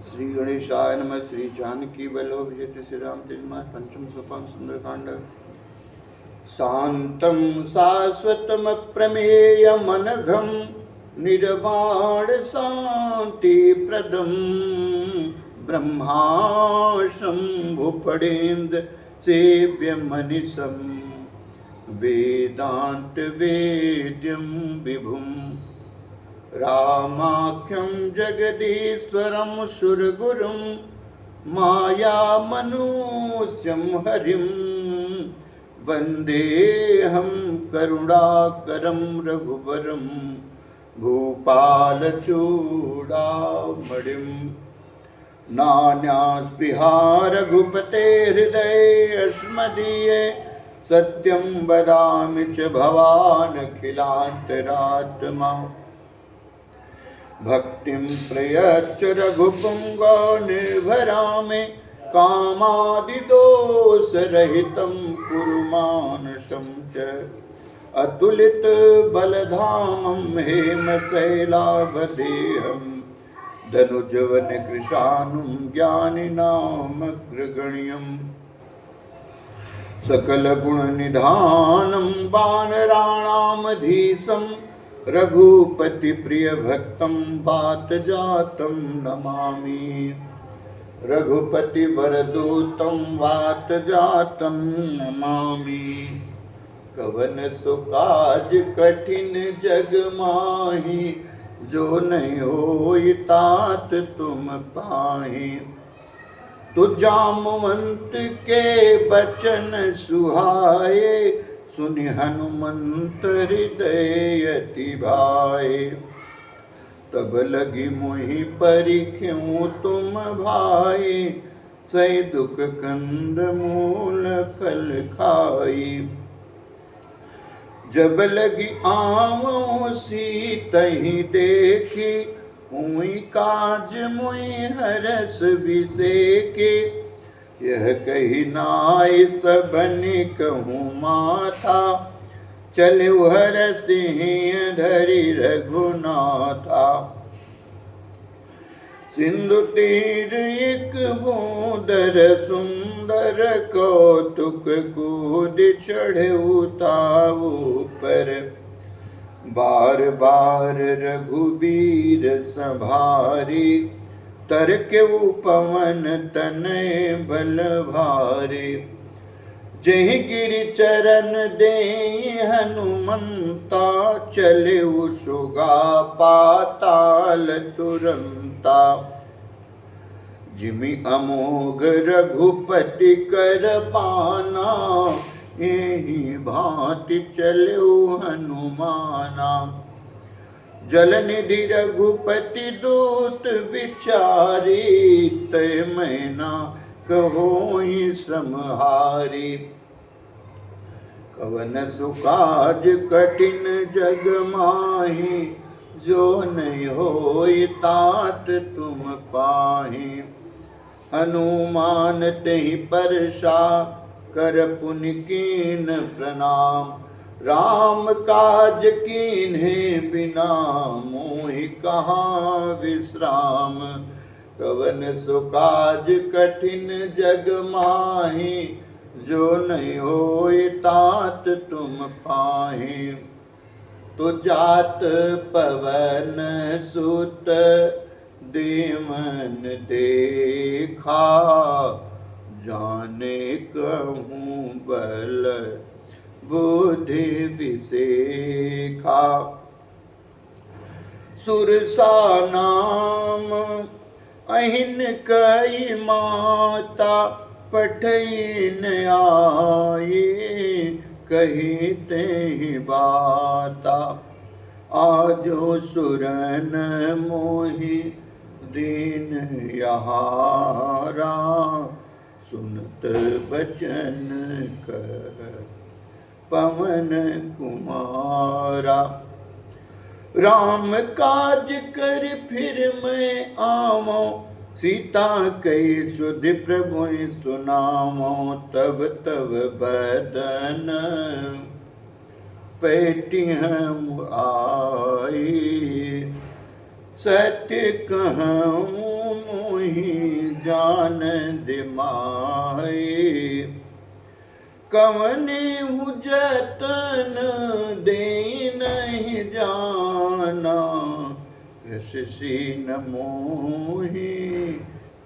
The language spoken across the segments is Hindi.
श्री गणेशाय नमः। श्री जानकी वल्लभ श्री राम तेजमा पंचम सोपान सुंदरकांड। शांतं शाश्वतम प्रमेयमनघं निर्वाण शांति प्रदम ब्रह्मा शंभुफणेन्द्र सेव्य मनीषं वेदांत वेद्यं विभुम् रामाख्यं जगदीश्वरं सुरगुरुं मायामनुष्यं हरिं वन्देऽहं करुणाकरं रघुवरं भूपालचूडामणिं। नान्यास्पृहा रघुपते हृदयेऽस्मदीये सत्यं वदामि च भवानखिलान्तरात्मा। भक्तिं प्रयच्छ रघुपुंगव निर्भरामे कामादिदोषरहितं कुरु मानसं च अतुलित बलधामं हेमशैलावदेहं धनुजवन कृशानुं ज्ञानिनामग्रगण्यं सकलगुणनिधानं वानराणामधीशं रघुपति प्रिय भक्तं वातजातं नमामि। रघुपति वरदूतं वातजातं नमामि। कवन सो काज कठिन जग माहि जो नहीं होई तात तुम पाहि। तु जामवंत के बचन सुहाए सुनि हनुमंत हृदय अति भाए। तब लगी मोहि परिख्यों तुम भाई सही दुख कंद मूल फल खाई। जब लगी आँवों सीतहि देखी हुई काज मुई हरस विसेके। यह कही नाय सबन कहूँ माथा चले हर सिंह धरि रघुनाथा। सिंधु तीर एक बूंदर सुंदर कौतुक कूद चढ़े उताऊ पर। बार बार रघुबीर संभारी तरके पवन तनय बल भारे। जहि गिरि चरण दे हनुमंता चले सुगा पाताल तुरंता। जिमि अमोघ रघुपति कर पाना यही भांति चले हनुमाना। जलनिधि रघुपति दूत विचारी तय मैना कहोई श्रमहारी। कवन सुकाज कठिन जग माहि जो नहीं होई तात तुम पाहि। हनुमान तेहि परसा कर पुनि कीन प्रणाम। राम काज कीन्हे बिना मोहि कहाँ विश्राम। कवन सो काज कठिन जग माहि जो नहीं होई तात तुम पाहि। तो जात पवन सुत देवन देखा जाने कहूँ बल बुद्धि विसेखा। सुरसा नाम अहिन कई माता पठइन आये कही ते बाता। आजो सुरन मोहि दीन यहारा सुनत बचन कर पवन कुमारा। राम काज कर फिर मैं आवो सीता कई सुधि प्रभु सुनामो। तब तब बदन पेटी हम आई सत्य कहूँ मोहि जान दिमाए, कवने जतन दे नहीं जाना, यशसी न मोहि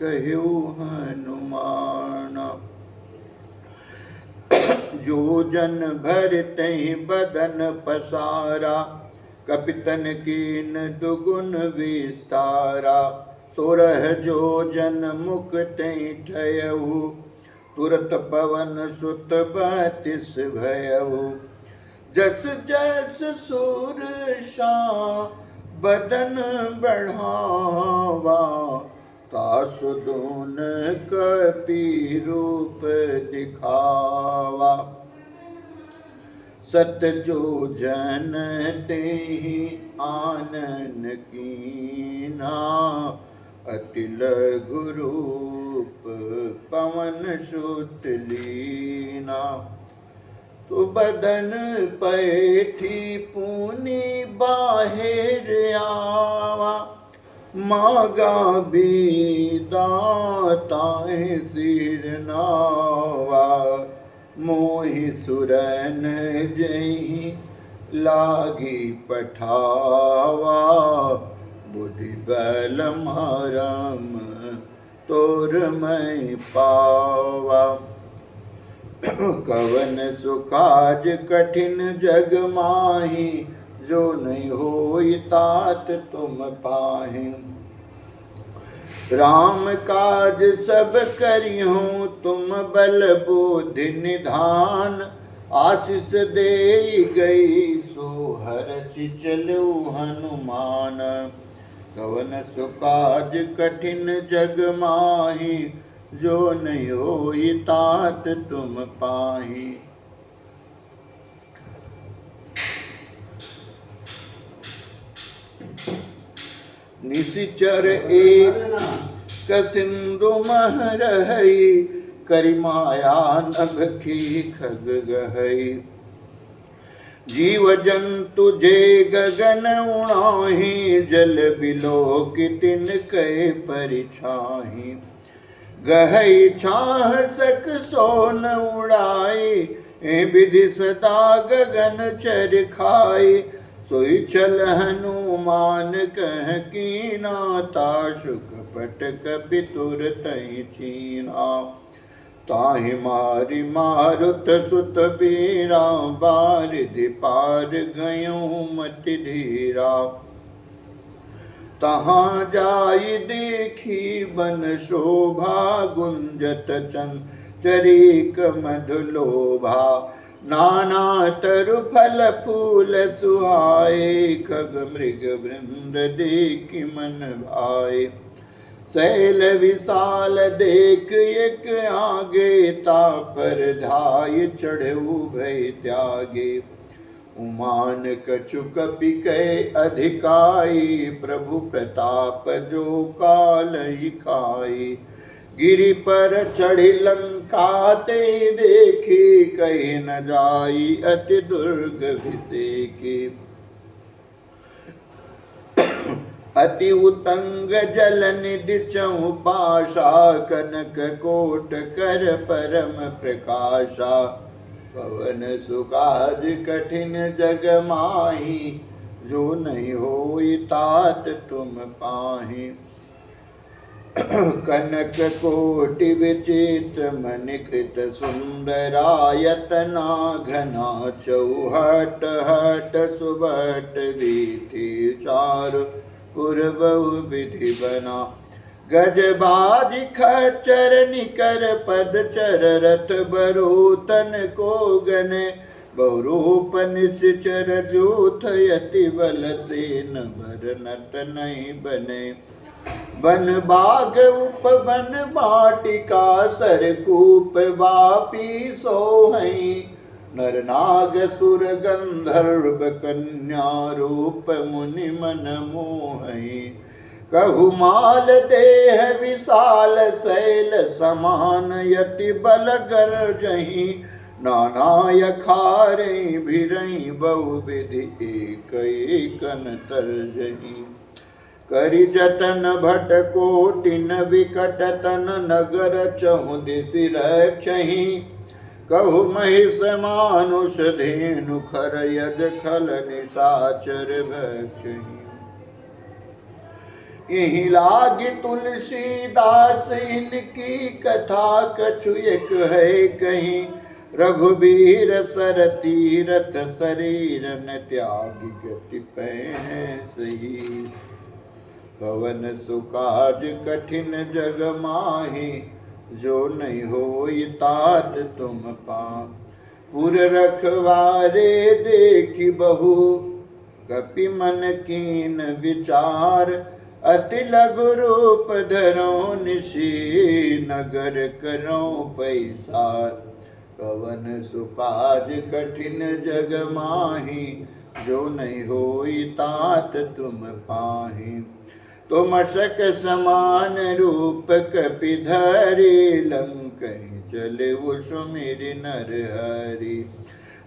कहु हनुमाना। जो जन भरते बदन पसारा, कपितन कीन दुगुन विस्तारा। 16 जो जन मुक्ते ठयहु, तुरत पवन सुत 32 भयहु। जस जस सुरसा बदन बढ़ावा, तासु दून कपि रूप दिखावा। सत जो जन तेहि आनन कीना, अति लघु रूप पवन सुत लीना। तो बदन पैठी पुनि बाहिर आवा, मागा बीदा ताहि सिर नावा। मोहि सुरन जहि लागी पठावा, बुद्धि बल मरम तोर मैं पावा। कवन सुकाज कठिन जग माही, जो नहीं होई तात तुम पाहि। राम काज सब करिहूँ तुम बल बुद्धि निधान, आशीष दे गई सो हरषि चलु हनुमान। कवन सुकाज कठिन जग माही, जो नहीं होई तात तुम पाहि। निशिचर एक कसिंधु मह रहई, करिमाया नभ की खग गहई। जीव जंतु जे गगन उड़ाही, जल बिलो की तिन कै परिछाही। गहई छाह सक सोन उड़ाई, ए विधि सदा गगन चर खाई। सोई चल हनुमान कह कीना, ताशु कपट कपि तुर तहि चीना। ताहि मारि मारुत सुत बीरा, बारिधि पार गयों मति धीरा। तहाँ जाई देखी बन शोभा, गुंजत चंचरीक मधुलोभा। नाना तरु फल फूल सुहाए, खग मृग वृंद देखि मन भाए। शैल विशाल देख एक आगे, तापर धाय चढ़ऊ भय त्यागे। उमान कछु कपि कै अधिकाई, प्रभु प्रताप जो काल ही खाई। गिरि पर चढ़ी लंका ते देखी, कही न जाई अति दुर्ग विसेकी। अति उतंग जल निधि चहु पाशा, कनक कोट कर परम प्रकाशा। पवन सुकाज कठिन जग माही, जो नहीं होई तात तुम पाहि। कनक कोटि विचित्र मनि कृत सुंदरायतना, घना चौहट हट सुबट वीथि चारु पुर बहु विधि बना। गज बाज खच्चर निकर पदचर, रथ बरूतन को गने। बहुरूप निश्चर जूथ यति बल, सेन भर नत नहीं बने। वन बाग उपवन बाटिका, सरकूप वापी सोहई। नर नाग सुर गंधर्व कन्या, रूप मुनि मन मोहई। कहु माल देह विशाल शैल समान, यति बल गरजहि। नाना यखारे भिरई बहु विधि, एक एकन तरजहि। करि जतन भट कोटिन विकट तन नगर चहु दिसि रक्षहि कहु महिष मानुष धेनु खर यज खल निशाचर भक्षहि यही लागी तुलसीदास इनकी कथा कछु एक है कहीं रघुबीर सर तीरथ शरीर न त्यागी गति पै है सही कवन सुकाज कठिन जग माही जो नहीं होई तात तुम पाम पुर रखवारे देखी बहु कपि मन कीन विचार अति लघु रूप धरो निशी नगर करो पैसार कवन सुकाज कठिन जग माही जो नहीं होई तात तुम पाही तुम मशक समान रूप कपि धरि लंकहि चले वो सुमिरि नर हरि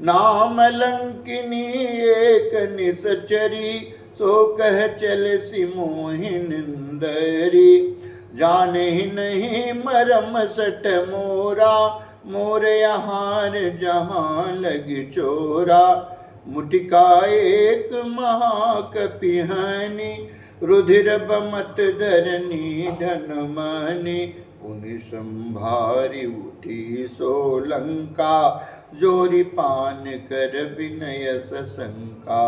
नाम लंकिनी एक निसचरी सो कह चल सिमोहिन निंदरी जाने ही नहीं मरम सट मोरा मोर आहार जहाँ लगी चोरा मुटिका एक महाकपिहानी रुधिर बमत धरनी धन मानी पुनि संभारी उठी सोलंका जोरी पान कर विनय सशंका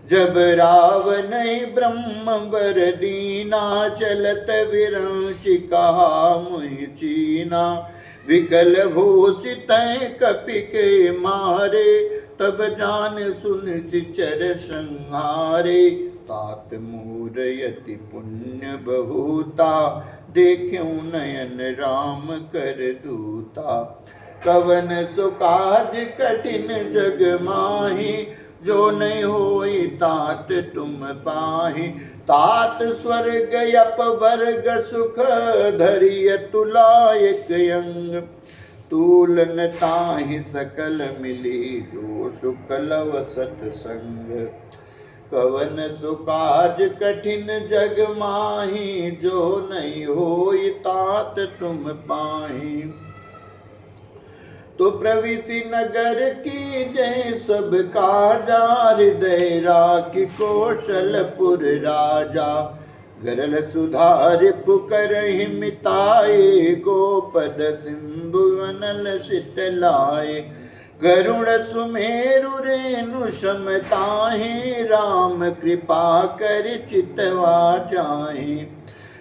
जब रावण ब्रह्म वर दीना चलत विरंचि कहा मुहि चीना विकल भूषित कपि के मारे तब जान सुन सिचर संहारे तात मूरयति पुण्य बहुता देखूं नयन राम कर दूता कवन सुकाज कठिन जग माही जो नहीं होई तात तुम पाही तात स्वर्ग अपवर्ग सुख धरिय तुलायक अंग तूलन ताहि सकल मिली जो शुक्ल वसत संग कवन सुकाज कठिन जग माही जो नहीं होई तात तुम पाही तो प्रविशि नगर की जय सब काजा हृदय राखि कौशलपुर राजा गरल सुधार पुकर हिमिताए गोपद सिंधु अनल शीतलाए गरुण सुमेरु रेणु समताहि राम कृपा कर चितवा जाहि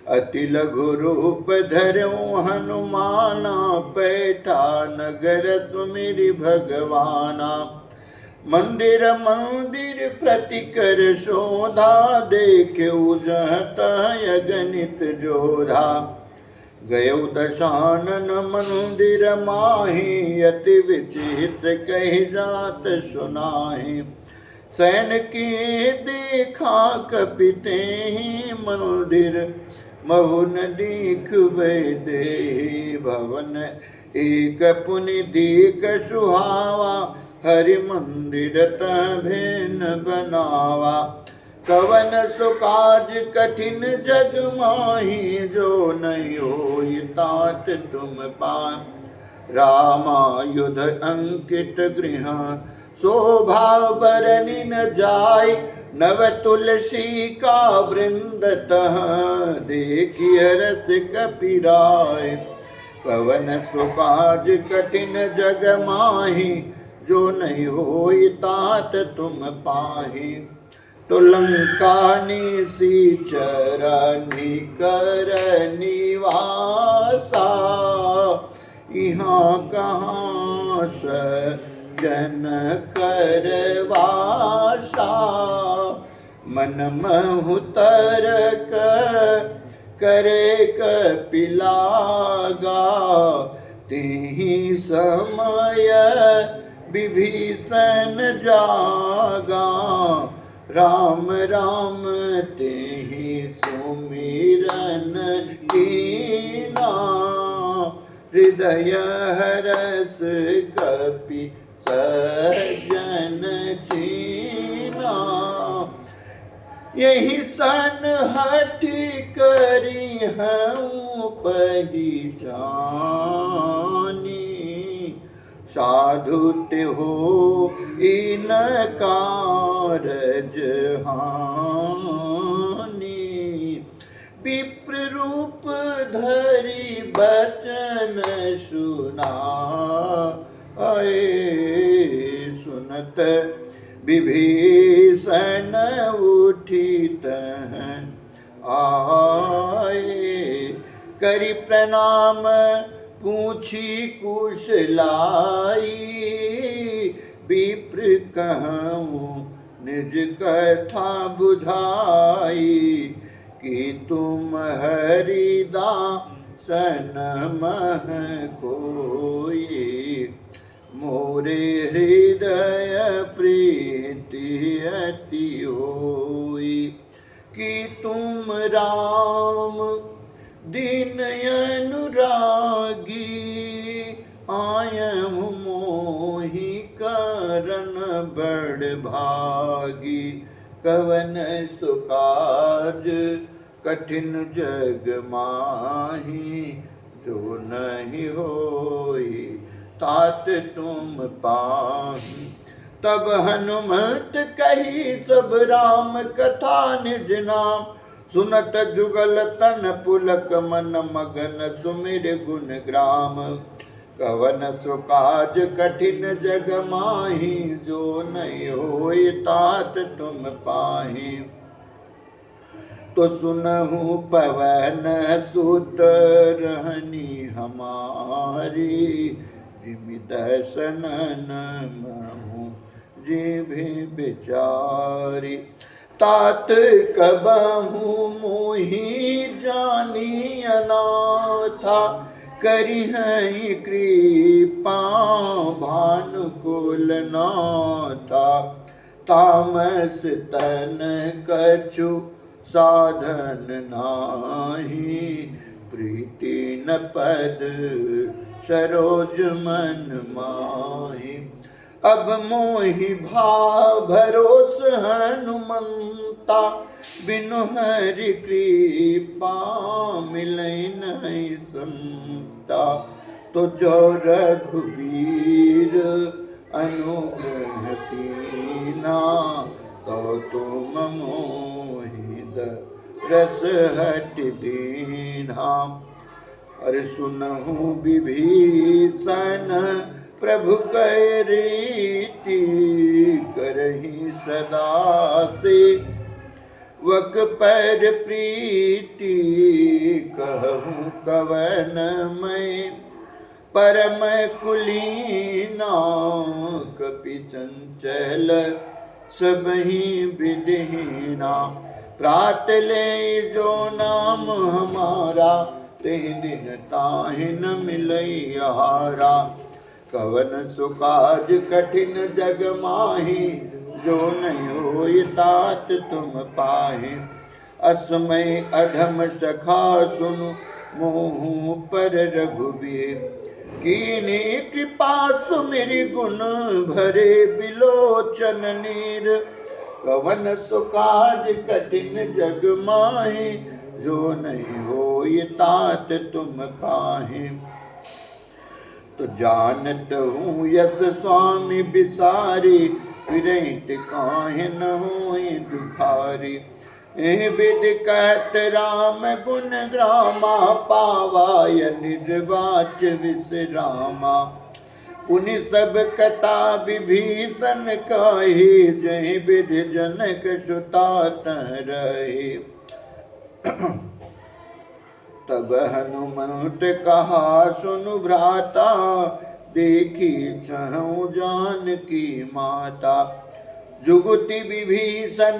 अति लघु रूप धरऊं हनुमाना पैठा नगर सुमिरि भगवाना मंदिर मंदिर प्रतिकर शोधा देखऊ जहत अगणित जोधा गयो दशानन मंदिर माही अति विचित्र कही जात सुनाही सैन की देखा कपिते ही मंदिर महुन दीख दे भवन एक पुनि दीक सुहावा हरि मंदिर भेन बनावा कवन सुकाज कठिन जग माही जो नहीं होई तात तुम पाए रामायुध अंकित गृह शोभा बरनी न जाय नव तुलसी का वृंद तह देखिय रस कपिराय कवन सुकाज कठिन जग माही जो नहीं होई तात तुम पाही तो लंका निसी चरनी कर निवासा यहाँ कहाँ जन करवासा मन महुतर करे कपिलागा तिहि समय विभीषण जागा राम राम तेहि सुमिरन कीना हृदय हरस कपि सज्जन चीना यही सन हठी करी हूँ पहचानी, साधु ते हो इन कारज हानि। विप्र रूप धरि बचन सुनाए, सुनत विभीषण उठित आए। करि प्रणाम पूछी कुशलाई, विप्र कहूँ निज कथा बुझाई। कि तुम हरिदासन मह कोई, मोरे हृदय प्रीति अति होई। कि तुम राम दीन अनुरागी, आयहु मोहि करन बड़ भागी। कवन सो काज कठिन जग माही, जो नहीं होई तात तुम पाही। तब हनुमत कही सब राम कथा निज नाम, सुनत जुगल तन पुलक मन मगन सुमिर गुण ग्राम। कवन सो काज कठिन जग माही, जो नहीं होई तात तुम पाही। तो सुनहु पवन सुत रहनी हमारी, जिमि दर्शनन महु जिभि विचारी। तात कबहु मोहि जानी अनाथा, करिहहि कृपा भानुकुल नाथा। तामस तन कछु साधन नाही, प्रीति न पद सरोज मन माही। अब मोहि भाव भरोस हनुमंता, बिनु हरि कृपा मिलै नहीं संता। तो जो रघुबीर अनुग्रह कीना, तो तुम मोहि रस हट दीन्हा। अरे सुनहु विभीषण प्रभु कै रीति, करहि सदा से वक पर प्रीति। कहूँ कवन मैं परम कुलीना, कपि चंचल सबहि विधिहीना। प्रात ले जो नाम हमारा, ते दिन ताहि न मिलई आहारा। कवन सो काज कठिन जग माही, जो नहीं होई तात तुम पाहि। असमय अधम सखा सुनु, मोहु पर रघुबीर। कीनी कृपा सुमिरि गुण भरे, बिलोचन नीर। कवन सो काज कठिन जग माही, जो नहीं होई तात तुम पाहि। तो जानत हूँ यस स्वामी बिसारी, फिरहित काहे न होई दुखारी। एह विध कहत राम गुण ग्रामा, पावाय निर्वाच विश्रामा। पुनि सब कथा विभीषण कही, जहि विधि जनक सुता तह रही। तब हनुमंत कहा सुनु भ्राता, देखी चहु जानकी माता। जुगति विभीषण